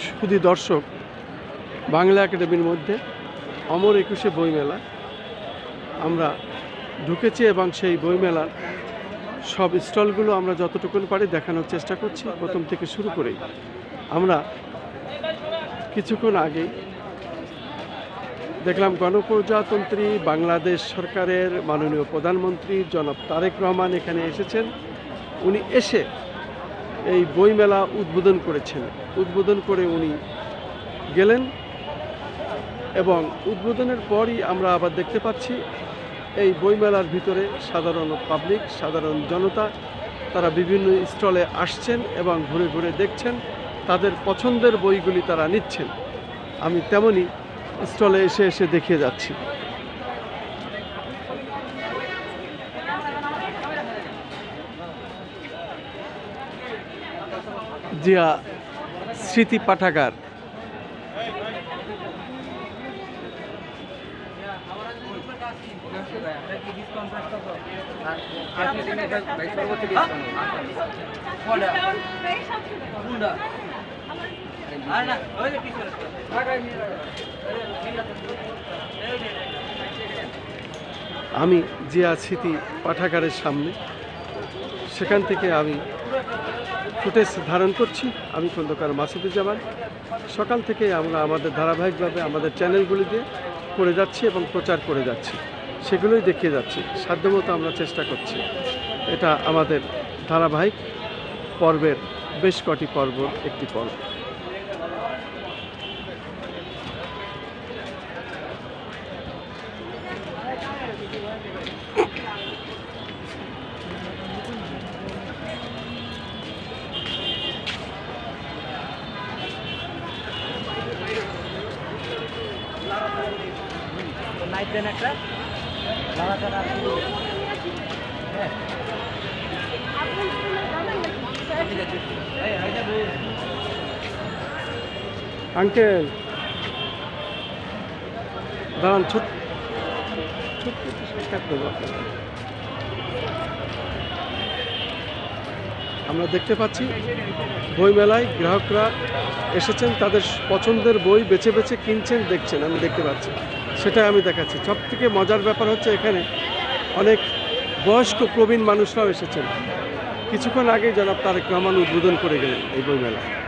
সুধী দর্শক, বাংলা একাডেমির মধ্যে অমর 21শে বইমেলা আমরা ঢুকেছি এবং সেই বইমেলার সব স্টলগুলো আমরা যতটুকু পারি দেখানোর চেষ্টা করছি। প্রথম থেকে শুরু করেই আমরা কিছুক্ষণ আগেই দেখলাম গণপ্রজাতন্ত্রী বাংলাদেশ সরকারের মাননীয় প্রধানমন্ত্রী জনাব তারেক রহমান এখানে এসেছেন। উনি এসে এই বইমেলা উদ্বোধন করেছেন। উদ্বোধন করে উনি গেলেন এবং উদ্বোধনের পরই আমরা আবার দেখতে পাচ্ছি এই বইমেলার ভিতরে সাধারণ পাবলিক, সাধারণ জনতা তারা বিভিন্ন স্টলে আসছেন এবং ঘুরে ঘুরে দেখছেন, তাদের পছন্দের বইগুলি তারা নিচ্ছেন। আমি তেমনই স্টলে এসে এসে দেখিয়ে যাচ্ছি। জিয়া স্মৃতি পাঠাগার, আমি জিয়া স্মৃতি পাঠাগারের সামনে, সেখান থেকে আমি ফুটেজ ধারণ করছি। আমি খন্দকার মাসুদুজ্জামান। সকাল থেকে আমরা আমাদের ধারাবাহিকভাবে আমাদের চ্যানেলগুলি দিয়ে করে যাচ্ছি এবং প্রচার করে যাচ্ছি, সেগুলোই দেখিয়ে যাচ্ছি। সাধ্যমতো আমরা চেষ্টা করছি। এটা আমাদের ধারাবাহিক পর্বের বেশ কটি পর্বর একটি পর্ব। আঙ্কেল দাঁড়ান, ছোট্ট আমরা দেখতে পাচ্ছি বইমেলায় গ্রাহকরা এসেছেন, তাদের পছন্দের বই বেছে বেছে কিনছেন, দেখছেন, আমি দেখতে পাচ্ছি। সেটাই আমি দেখাচ্ছি। সব থেকে মজার ব্যাপার হচ্ছে এখানে অনেক বয়স্ক প্রবীণ মানুষরাও এসেছেন। কিছুক্ষণ আগে জনাব তারেক রহমান উদ্বোধন করে গেলেন এই বইমেলা।